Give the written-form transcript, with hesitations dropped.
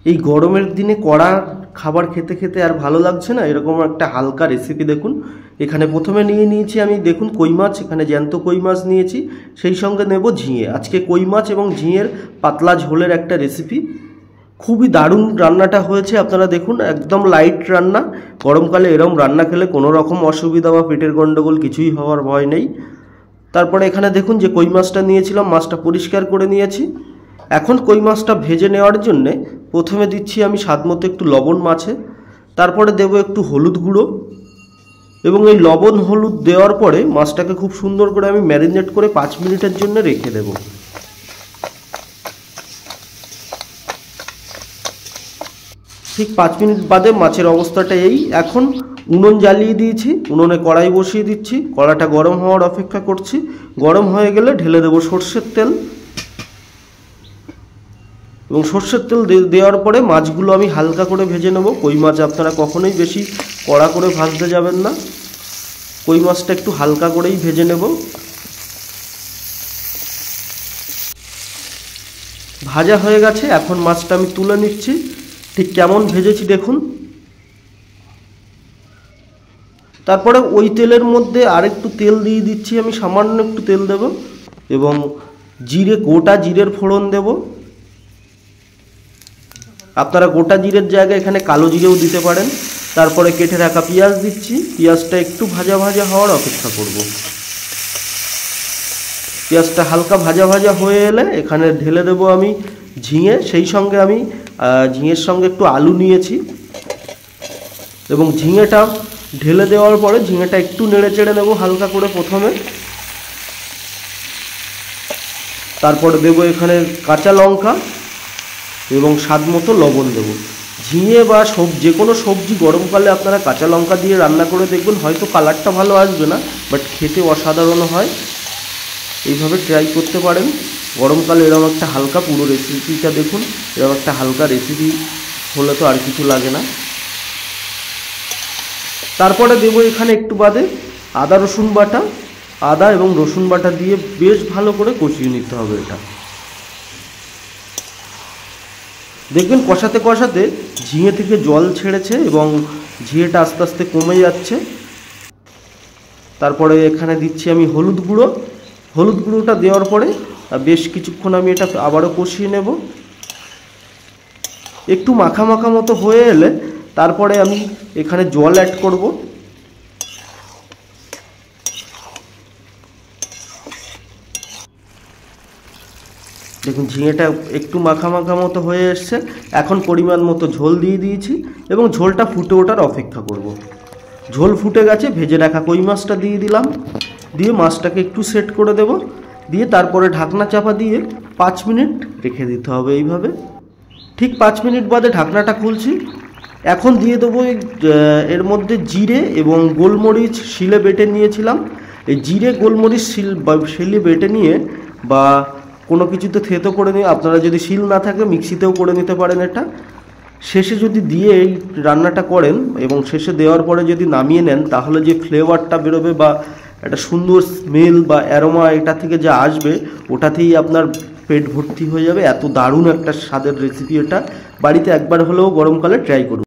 এই গরমের দিনে কড়া খাবার খেতে খেতে আর ভালো লাগছে না, এরকম একটা হালকা রেসিপি দেখুন। এখানে প্রথমে নিয়েছি আমি, দেখুন, কই মাছ, এখানে জ্যান্ত কই মাছ নিয়েছি, সেই সঙ্গে নেব ঝিঙে। আজকে কই মাছ এবং ঝিঙের পাতলা ঝোলের একটা রেসিপি। খুবই দারুণ রান্নাটা হয়েছে, আপনারা দেখুন, একদম লাইট রান্না। গরমকালে এরকম রান্না খেলে কোনো রকম অসুবিধা বা পেটের গন্ডগোল কিছুই হওয়ার ভয় নেই। তারপরে এখানে দেখুন যে কই মাছটা নিয়েছিলাম, মাছটা পরিষ্কার করে নিয়েছি। এখন কই মাছটা ভেজে নেওয়ার জন্যে প্রথমে দিচ্ছি আমি স্বাদ মতো একটু লবণ মাছে, তারপরে দেব একটু হলুদ গুঁড়ো, এবং এই লবণ হলুদ দেওয়ার পরে মাছটাকে খুব সুন্দর করে আমি ম্যারিনেট করে 5 মিনিটের জন্য রেখে দেব। ঠিক 5 মিনিট বাদে মাছের অবস্থাটা এই। এখন উনুন জ্বালিয়ে দিয়েছি, উনুনে কড়াই বসিয়ে দিচ্ছি, কড়াটা গরম হওয়ার অপেক্ষা করছি। গরম হয়ে গেলে ঢেলে দেবো সর্ষের তেল, এবং সর্ষের তেল দেওয়ার পরে মাছগুলো আমি হালকা করে ভেজে নেব। কই মাছ আপনারা কখনোই বেশি কড়া করে ভাজতে যাবেন না, কই মাছটা একটু হালকা করেই ভেজে নেব। ভাজা হয়ে গেছে, এখন মাছটা আমি তুলে নিচ্ছি। ঠিক কেমন ভেজেছি দেখুন। তারপরে ওই তেলের মধ্যে আরেকটু তেল দিয়ে দিচ্ছি আমি, সামান্য একটু তেল দেব, এবং গোটা জিরের ফোড়ন দেব। আপনারা গোটা জিরের জায়গায় এখানে কালো জিরেও দিতে পারেন। তারপরে কেটে রাখা পেঁয়াজ দিচ্ছি, পেঁয়াজটা একটু ভাজা ভাজা হওয়ার অপেক্ষা করব। পেঁয়াজটা হালকা ভাজা ভাজা হয়ে এলে এখানে ঢেলে দেব আমি ঝিঙে, সেই সঙ্গে আমি ঝিঙের সঙ্গে একটু আলু নিয়েছি, এবং ঝিঙেটা ঢেলে দেওয়ার পরে ঝিঙেটা একটু নেড়ে চেড়ে নেব হালকা করে প্রথমে। তারপরে দেব এখানে কাঁচা লঙ্কা এবং স্বাদ মতো লবণ দেব। ঝিঙে বা যে কোনো সবজি গরমকালে আপনারা কাঁচা লঙ্কা দিয়ে রান্না করে দেখবেন, হয়তো কালারটা ভালো আসবে না, বাট খেতে অসাধারণ হয়। এইভাবে ট্রাই করতে পারেন। গরমকালে এরকম একটা হালকা, পুরো রেসিপিটা দেখুন, এরকম একটা হালকা রেসিপি হলে তো আর কিছু লাগে না। তারপরে দেব এখানে একটু বাদে আদা রসুন বাটা, আদা এবং রসুন বাটা দিয়ে বেশ ভালো করে কষিয়ে নিতে হবে এটা। দেখবেন কষাতে কষাতে ঝিঙে থেকে জল ছেড়েছে এবং ঝিঙেটা আস্তে আস্তে কমে যাচ্ছে। তারপরে এখানে দিচ্ছি আমি হলুদ গুঁড়ো। হলুদ গুঁড়োটা দেওয়ার পরে বেশ কিছুক্ষণ আমি এটা আবারও কষিয়ে নেব। একটু মাখা মাখা মতো হয়ে এলে তারপরে আমি এখানে জল অ্যাড করব। দেখুন ঝিঙেটা একটু মাখা মাখা মতো হয়ে এসছে। এখন পরিমাণ মতো ঝোল দিয়ে দিয়েছি এবং ঝোলটা ফুটে ওঠার অপেক্ষা করব। ঝোল ফুটে গেছে, ভেজে রাখা কই মাছটা দিয়ে দিলাম, দিয়ে মাছটাকে একটু সেট করে দেব, দিয়ে তারপরে ঢাকনা চাপা দিয়ে 5 মিনিট রেখে দিতে হবে এইভাবে। ঠিক 5 মিনিট বাদে ঢাকনাটা খুলছি। এখন দিয়ে দেবো এর মধ্যে জিরে এবং গোলমরিচ শিলে বেটে নিয়েছিলাম। এই জিরে গোলমরিচ শিলে বেটে নিয়ে বা কোনো কিছুতে থেতো করে নিয়ে, আপনারা যদি শিল না থাকে মিক্সিতেও করে নিতে পারেন এটা, শেষে যদি দিয়ে এই রান্নাটা করেন এবং শেষে দেওয়ার পরে যদি নামিয়ে নেন, তাহলে যে ফ্লেভারটা বেরোবে বা একটা সুন্দর স্মেল বা অ্যারোমা এটা থেকে যা আসবে, ওটাতেই আপনার পেট ভর্তি হয়ে যাবে। এত দারুণ একটা স্বাদের রেসিপি এটা। বাড়িতে একবার হলেও গরমকালে ট্রাই করুন।